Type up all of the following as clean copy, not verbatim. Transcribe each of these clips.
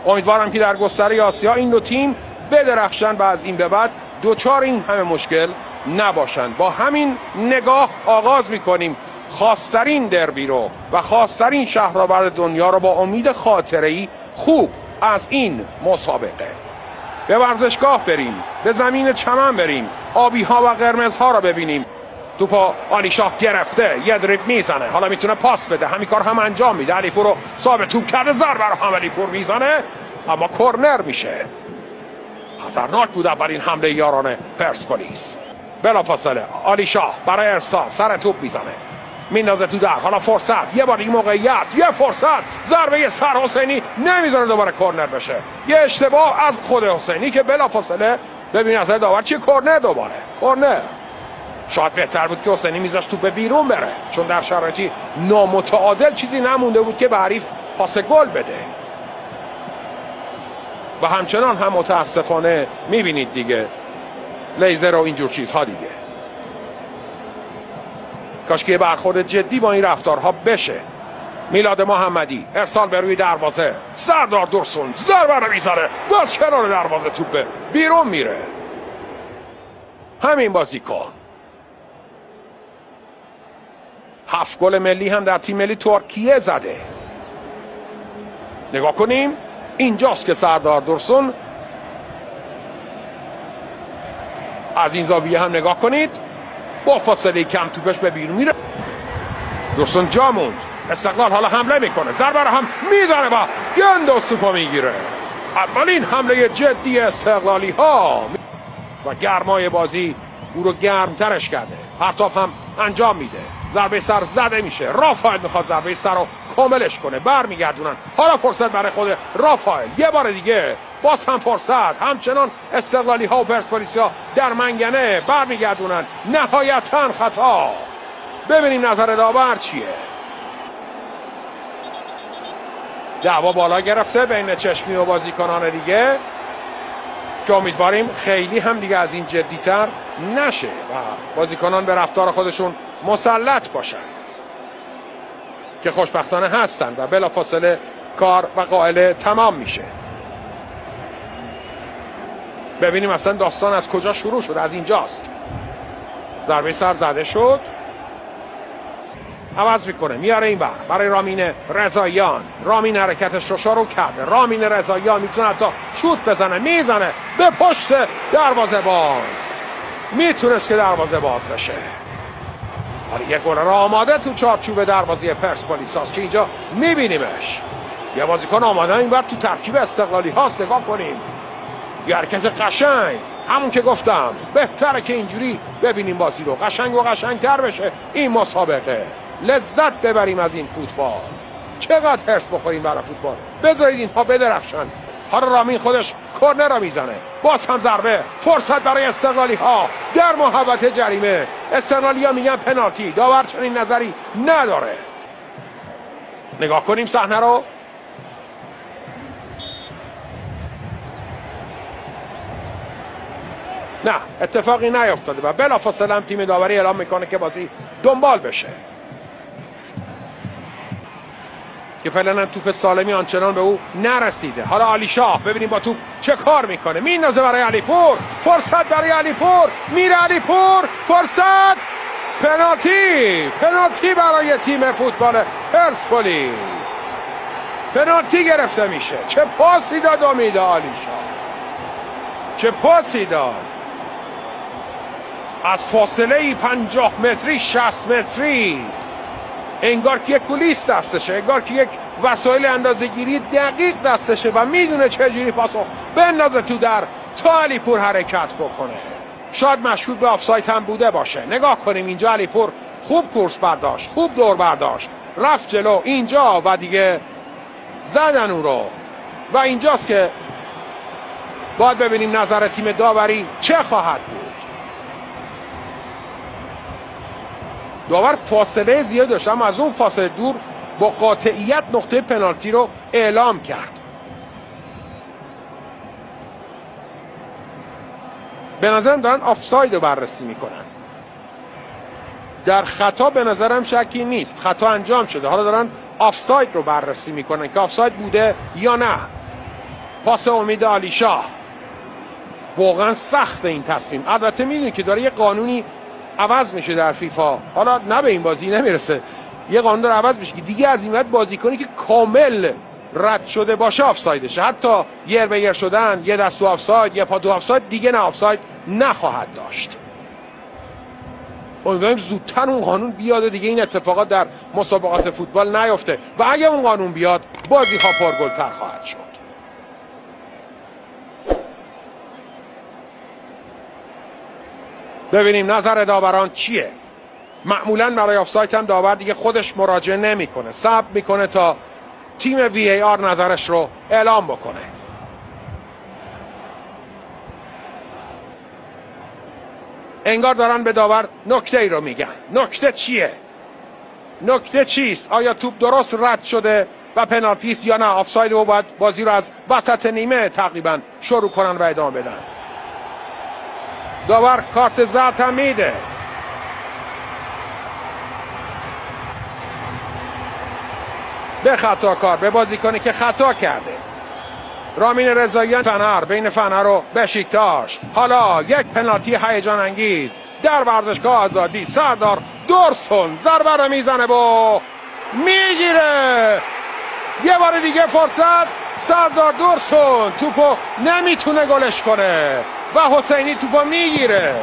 امیدوارم که در گستره آسیا این دو تیم بدرخشن و از این به بعد دوچار این همه مشکل نباشند. با همین نگاه آغاز میکنیم خاصترین دربی رو و خاصترین شهرآورد دنیا رو با امید خاطره‌ای خوب از این مسابقه. به ورزشگاه بریم، به زمین چمن بریم، آبی ها و قرمز ها رو ببینیم. توپا علی شاه گرفته، یه دریبل میزنه، حالا میتونه پاس بده، همین کار هم انجام میده. علیپور رو صاحب توپ کرده، ضربه رو هم علیپور میزنه اما کرنر میشه. خطرناک بود اولین حمله یاران پرسپولیس. بلافاصله علی شاه برای ارسال سر توپ میزنه، میندازه تو در. حالا فرصت، یه بار دیگه موقعیت، یه فرصت، ضربه سر حسینی نمیذاره دوباره کرنر بشه. یه اشتباه از خود حسینی که بلافاصله ببین از داور چی، کرنر دوباره کرنر. شاید بهتر بود که حسینی میذاشت توپ بیرون بره، چون در شرایطی نامتعادل چیزی نمونده بود که به حریف پاس گل بده. و همچنان هم متاسفانه میبینید دیگه لیزر و اینجور چیزها دیگه. کاش که برخورد جدی با این رفتارها بشه. میلاد محمدی ارسال به روی دروازه، سردار درسون ضربه رو میزنه، باز کنار دروازه توپ بیرون میره. همین بازیکن 7 گل ملی هم در تیم ملی ترکیه زده. نگاه کنیم اینجاست که سردار درسون از این زاویه هم نگاه کنید با فاصله کم توپش به بیرون میره. درسون جا موند، استقلال حالا حمله میکنه، ضربه رو هم میزنه و گندوز توپو میگیره. اولین حمله جدی استقلالی ها و گرمای بازی او رو گرمترش کرده. پرتاب هم انجام میده، ضربه سر زده میشه. رافائل میخواد ضربه سر رو کاملش کنه، برمیگردونن. حالا فرصت برای خود رافائل، یه بار دیگه باز هم فرصت. همچنان استقلالی ها و پرسپولیسیا در منگنه برمیگردونن. نهایتا خطا. ببینیم نظر داور چیه. دعوا بالا گرفته بین چشمی و بازیکنان دیگه که امیدواریم خیلی هم دیگه از این جدیتر نشه و بازیکنان به رفتار خودشون مسلط باشن که خوشبختانه هستن و بلافاصله کار و قائله تمام میشه. ببینیم اصلا داستان از کجا شروع شد. از اینجاست. ضربه سر زده شد، عوض میکنه، میاره این بر برای رامین رضاییان. رامین حرکتش رو شروع کرده. رامین رضاییان میتونه حتی شوت بزنه، میزنه به پشت دروازه‌بان. میتونست که دروازه باز بشه. حالا یک گل را آماده تو چارچوب دروازه پرسپولیس هاست که اینجا میبینیمش. یه بازیکن آماده این وقت تو ترکیب استقلالی هاست. نگاه کنیم یه حرکت قشنگ، همون که گفتم بهتره که اینجوری ببینیم بازی رو قشنگ و قشنگتر بشه. این مسابقه لذت ببریم از این فوتبال. چقدر حرص بخوریم برای فوتبال. بذارید اینها بدرخشن. حالا رامین خودش کرنر رو میزنه، باز هم ضربه. فرصت برای استقلالی ها در محوطه جریمه. استقلالی ها میگن پنالتی، داور چنین نظری نداره. نگاه کنیم صحنه رو. نه، اتفاقی نیفتاده و بلافاصله هم تیم داوری اعلام میکنه که بازی دنبال بشه، که فعلا توپ سالمی آنچنان به او نرسیده. حالا علی شاه ببینیم با توپ چه کار میکنه. میندازه برای علیپور، فرصت برای علیپور، میره علیپور، فرصت، پنالتی. پنالتی برای تیم فوتبال پرسپولیس. پنالتی گرفته میشه. چه پاسی داد امید علی شاه، چه پاسی داد از فاصله 50 متری 60 متری. انگار که یک کولیس دستشه، انگار که یک وسایل اندازه‌گیری دقیق دستشه و میدونه چجوری پاسو بندازه تو در تا علیپور حرکت بکنه. شاید مشهور به آفساید هم بوده باشه. نگاه کنیم اینجا علیپور خوب کورس برداشت، خوب دور برداشت، رفت جلو اینجا و دیگه زدن اون رو. و اینجاست که باید ببینیم نظر تیم داوری چه خواهد بود. داور فاصله زیاد داشت اما از اون فاصله دور با قاطعیت نقطه پنالتی رو اعلام کرد. به نظرم دارن آفساید رو بررسی میکنن. در خطا به نظرم شکی نیست، خطا انجام شده. حالا دارن آفساید رو بررسی میکنن که آفساید بوده یا نه. پاس امید علی شاه. واقعا سخت این تصمیم. البته میدونید که داره یه قانونی عوض میشه در فیفا، حالا نه به این بازی نمیرسه، یه قانون داره عوض میشه که دیگه از این بعد بازیکنی که کامل رد شده باشه آفسایدشه، حتی یر به یر شدن، یه دست تو آفساید، یه پا تو آفساید، دیگه نه آفساید نخواهد داشت. امیدواریم زودتر اون قانون بیاد و دیگه این اتفاقات در مسابقات فوتبال نیفته و اگه اون قانون بیاد بازی ها پرگل‌تر خواهد شد. ببینیم نظر داوران چیه. معمولا برای آفساید هم داور دیگه خودش مراجعه نمیکنه، صبر میکنه تا تیم وی ای آر نظرش رو اعلام بکنه. انگار دارن به داور نکته ای رو میگن. نکته چیه؟ نکته چیست؟ آیا توپ درست رد شده و پنالتی است یا نه آفساید و باید بازی رو از وسط نیمه تقریبا شروع کنن و ادامه بدن؟ داور کارت زرد هم میده. به خطاکار، به بازیکنی که خطا کرده. رامین رضاییان فنر، بین فنر و بشیکتاش. حالا یک پنالتی هیجان انگیز در ورزشگاه آزادی. سردار دورسون ضربه رو میزنه و میگیره. یه بار دیگه فرصت. سردار دورسون توپو نمیتونه گلش کنه و حسینی توپو میگیره.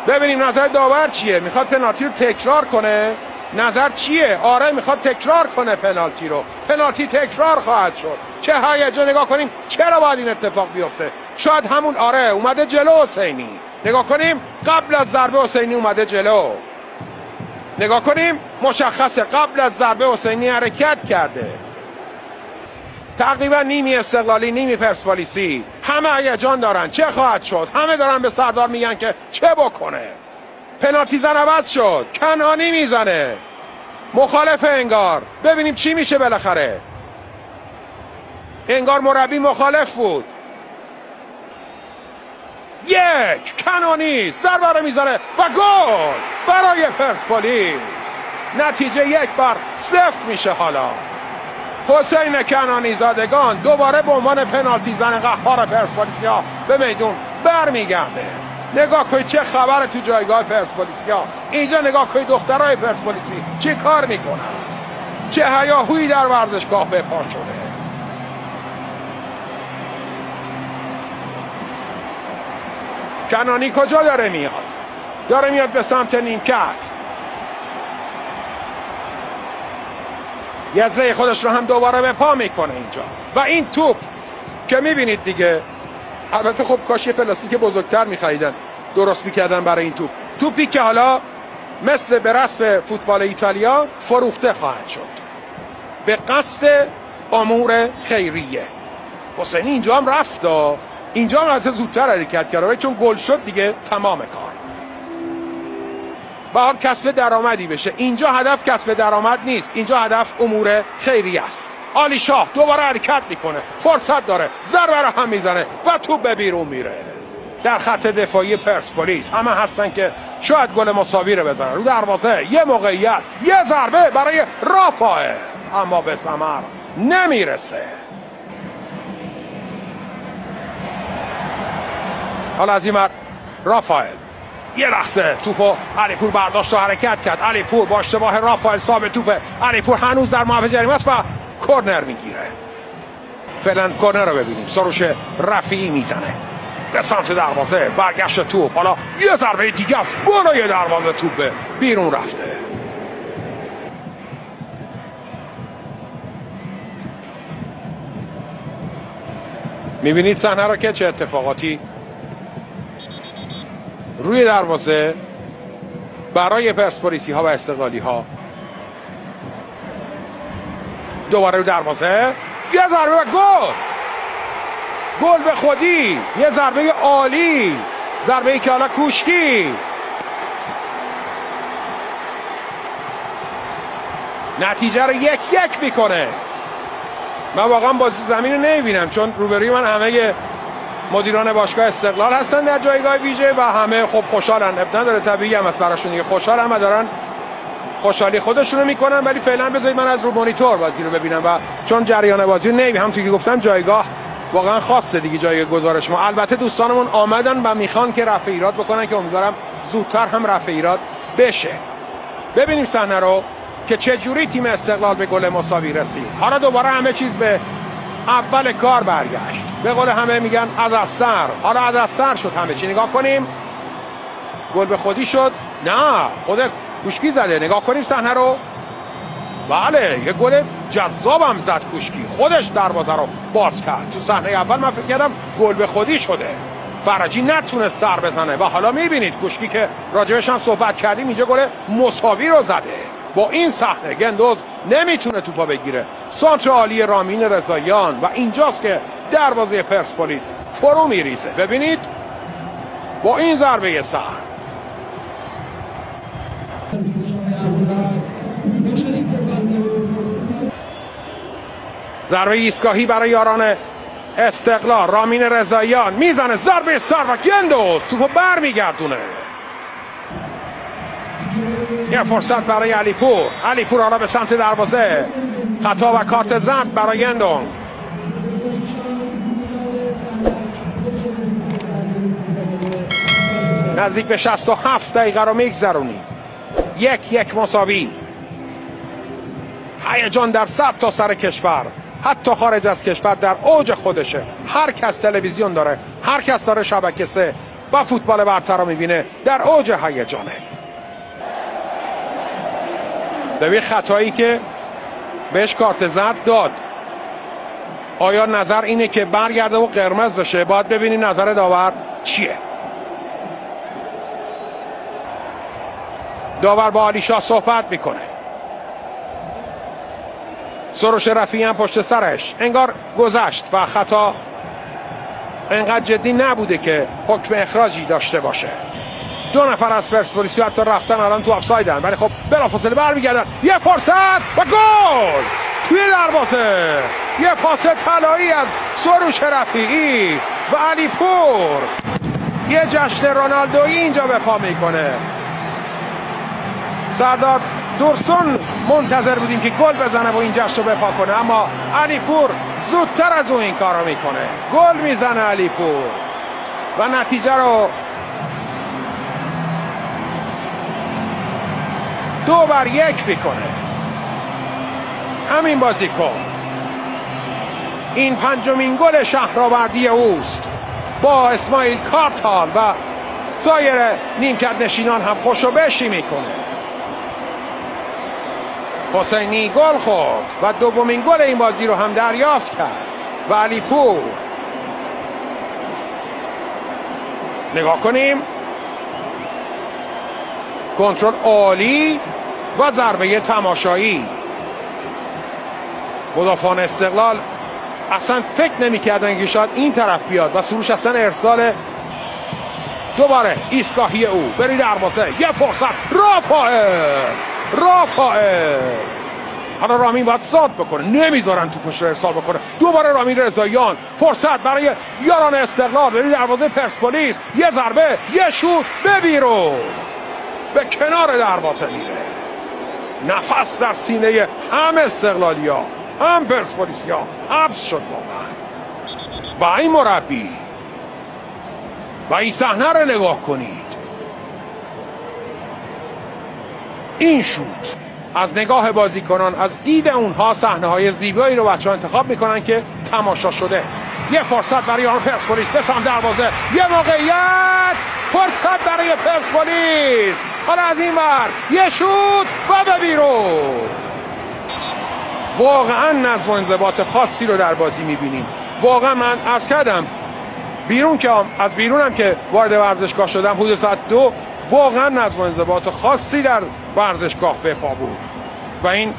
ببینیم نظر داور چیه. میخواد پنالتی رو تکرار کنه. نظر چیه؟ آره میخواد تکرار کنه پنالتی رو. پنالتی تکرار خواهد شد. چه هیجان. نگاه کنیم چرا باید این اتفاق بیفته. شاید همون آره اومده جلو حسینی. نگاه کنیم قبل از ضربه حسینی اومده جلو. نگاه کنیم مشخصه قبل از ضربه حسینی حرکت کرده. تقریبا نیمی استقلالی نیمی پرسپولیسی. همه هیجان دارن چه خواهد شد. همه دارن به سردار میگن که چه بکنه. پنالتی زن عوض شد. کنانی میزنه. مخالف انگار. ببینیم چی میشه بالاخره. انگار مربی مخالف بود. یک کنانی ضربه رو میزنه و گل برای پرسپولیس. نتیجه 1-0 میشه. حالا حسین کنانی زادگان دوباره به عنوان پنالتی زن قهار پرسپولیسیا به میدون برمیگرده. نگاه کنید چه خبره تو جایگاه پرسپولیسیا. اینجا نگاه کنید دخترای پرسپولیسی چی کار میکنن. چه هیاهویی در ورزشگاه به پا شده. کنانی کجا داره میاد؟ داره میاد به سمت نیمکت. یزله خودش رو هم دوباره به پا میکنه اینجا و این توپ که میبینید دیگه. البته خب کاش یه پلاستیک بزرگتر میخریدن درست میکردن برای این توپ. توپی که حالا مثل به رسم فوتبال ایتالیا فروخته خواهد شد به قصد امور خیریه. حسینی اینجا هم رفت. اینجا هم حتی زودتر حرکت کرده چون گل شد دیگه تمام کار. باید کسب درآمدی بشه. اینجا هدف کسب درآمد نیست. اینجا هدف امور خیریه است. علی شاه دوباره حرکت میکنه. فرصت داره. ضربه رو هم میزنه و توپ به بیرون میره. در خط دفاعی پرسپولیس همه هستن که شاید گل مساوی رو بزنن. رو دروازه یه موقعیت، یه ضربه برای رافائل اما به ثمر نمیرسه. حالا از این ور رافائل یه لحظه توپو علیپور برداشت و حرکت کرد. علیپور با اشتباه رافائل صاحب توپه. علیپور هنوز در محوطه جریمه است و کورنر میگیره. فعلا کورنر رو ببینیم. سروش رفیعی میزنه به سمت دروازه. برگشت توپ. حالا یه ضربه دیگه است بالای دروازه توپ بیرون رفته. میبینید صحنه رو که چه اتفاقاتی روی دروازه برای پرسپولیسی ها و استقلالی ها. دوباره رو دروازه یه ضربه و گل. گل به خودی. یه ضربه عالی. ضربه که حالا کوشکی نتیجه رو 1-1 میکنه. من واقعا بازی زمین رو نمیبینم چون روبروی من همه مدیران باشگاه استقلال هستن در جایگاه ویژه و همه خب خوشحالن. اب نداره طبیعی هم از براشون دیگه خوشحالن و دارن خوشحالی خودشونو میکنن. ولی فعلا بذارید من از رو مانیتور بازی رو ببینم و چون جریان بازی رو نمیبینم همونطور که گفتم جایگاه واقعا خاصه دیگه جای گزارش ما. البته دوستانمون آمدن و میخوان که رفع ایراد بکنن که امیدوارم زودتر هم رفع ایراد بشه. ببینیم صحنه رو که چه جوری تیم استقلال به گل مساوی رسید. حالا دوباره همه چیز به اول کار برگشت. به قول همه میگن از سر. حالا از سر شد همه چی. نگاه کنیم گل به خودی شد. نه خود کوشکی زده. نگاه کنیم صحنه رو. بله یه گل جذابم زد کوشکی، خودش دروازه رو باز کرد. تو صحنه اول من فکر کردم گل به خودی شده، فرجی نتونست سر بزنه و حالا میبینید کوشکی که راجبش هم صحبت کردیم اینجا گل مساوی رو زده. با این صحنه گندوز نمیتونه توپا بگیره. سانتر عالی رامین رضاییان و اینجاست که دروازه پرسپولیس فرو میریزه. ببینید با این ضربه سر ضربه ایستگاهی برای یاران استقلال. رامین رضاییان میزنه ضربه سر و گندوز توپو بر میگردونه. یه فرصت برای علیپور. علیپور حالا به سمت دروازه. خطا و کارت زرد برای گندونگ. نزدیک به 67 دقیقه رو میگذرونیم. 1-1 مساوی. هیجان در سر تا سر کشور، حتی خارج از کشور در اوج خودشه. هر کس تلویزیون داره، هر کس داره شبکه 3 و فوتبال برتر رو میبینه، در اوج هیجانه. ببین خطایی که بهش کارت زرد داد، آیا نظر اینه که برگرده و قرمز بشه؟ باید ببینی نظر داور چیه. داور با علیشاه صحبت میکنه. سروش رفیعی هم پشت سرش. انگار گذشت و خطا انقدر جدی نبوده که حکم اخراجی داشته باشه. 2 نفر از پرسپولیس حتی رفتن الان تو آفسایدن، ولی خب بلافاصله برمیگردن. یه فرصت و گل توی دروازه. یه پاس طلایی از سروش رفیعی و علیپور. یه جشن رونالدویی اینجا به پا میکنه. سردار دورسون منتظر بودیم که گل بزنه و این جشن رو بپا کنه، اما علیپور زودتر از اون این کار رو میکنه. گل میزنه علیپور و نتیجه رو 2-1 میکنه. همین بازیکن این 5مین گل شهرآوردی اوست. با اسماعیل کارتال و سایر نیمکت نشینان هم خوشوبشی میکنه. حسینی گل خورد و 2مین گل این بازی رو هم دریافت کرد و علیپور. نگاه کنیم کنترل عالی و ضربه تماشایی. مدافعان استقلال اصلا فکر نمی‌کردن که شاید این طرف بیاد و سروش اصلا ارسال دوباره ایستگاهی او بری دروازه. یه فرصت رافائل. حالا رامین باید صاد بکنه، نمیذارن تو پشت ارسال بکنه. دوباره رامین رضاییان. فرصت برای یاران استقلال بری دروازه پرسپولیس. یه ضربه، یه شوت به بیرون، به کنار دروازه میره. نفس در سینه هم استقلالیا هم پرسپولیسیا حبس شد واقعا. با این مربی و این صحنه رو نگاه کنید. این شوت از نگاه بازیکنان، از دید اونها صحنه های زیبایی رو بچه‌ها انتخاب میکنن که تماشا شده. یه فرصت برای یاران پرسپولیس به سمت دروازه. یه موقعیت، فرصت برای پرسپولیس. حالا از این ور یه شوت و به بیرون. واقعا نظم و انضباط خاصی رو در بازی میبینیم. واقعا من عرض کردم بیرون که از بیرونم که وارد ورزشگاه شدم حدود ساعت 2، واقعا نظم و انضباط خاصی در ورزشگاه به پا بود. و این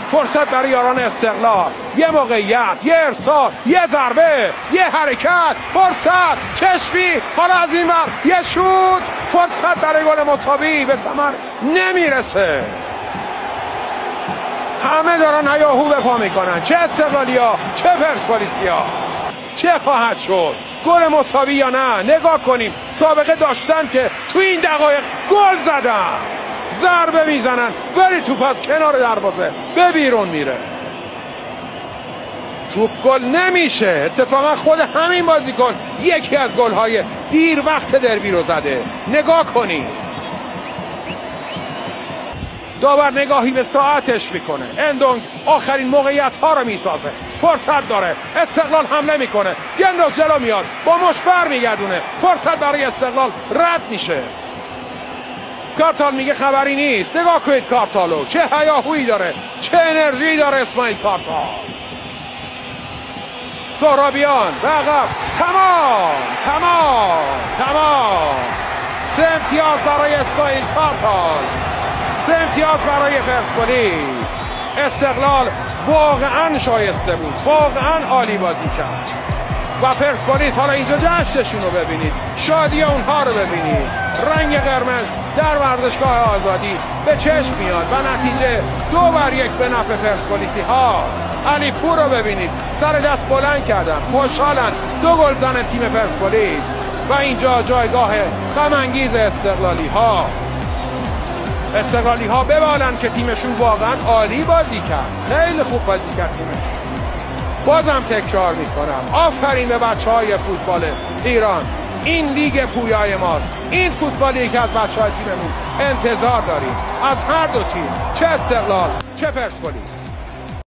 فرصت برای یاران استقلال. یه موقعیت، یه ارسال، یه ضربه، یه حرکت، فرصت، چشمی. حالا از این ور یه شوت، فرصت برای گل مساوی به ثمر نمیرسه. همه دارن هیاهو به پا میکنن، چه استقلالیا چه پرسپولیسیا. چه خواهد شد؟ گل مساوی یا نه؟ نگاه کنیم سابقه داشتن که تو این دقایق گل زدن، ضربه میزنن ولی توپ از کنار دروازه به بیرون میره. توپ گل نمیشه. اتفاقا خود همین بازیکن یکی از گل‌های دیر وقت دربی رو زده. نگاه کنید، داور نگاهی به ساعتش میکنه. اندونگ آخرین موقعیت ها رو میسازه، فرصت داره. استقلال حمله میکنه، گنداز جلو میاد، با مش برمیگردونه، فرصت برای استقلال رد میشه. کارتال میگه خبری نیست. نگاه کنید کارتالو، چه هیاهویی داره، چه انرژی داره اسماعیل کارتال. سهرابیان به عقب، تمام 3 امتیاز برای اسماعیل کارتال، 3 امتیاز برای پرسپولیس. استقلال واقعا شایسته بود، واقعا عالی بازی کرد و پرسپولیس حالا اینجا جشنشون رو ببینید، شادی اونها رو ببینید. رنگ قرمز در ورزشگاه آزادی به چشم میاد و نتیجه 2-1 به نفع پرسپولیسی ها. علی پور رو ببینید، سر دست بلند کردن، خوشحالن، 2 گل زن تیم پرسپولیس و اینجا جایگاه غم انگیز استقلالی ها. استقلالی ها ببالن که تیمشون واقعا عالی بازی کرد، خیلی خوب بازی کرد تیمشون. بازم تکرار میکنم، آفرین به بچهای فوتبال ایران. این لیگ پویای ماست، این فوتبالی که از بچهای تیممون انتظار داریم، از هر دو تیم، چه استقلال چه پرسپولیس.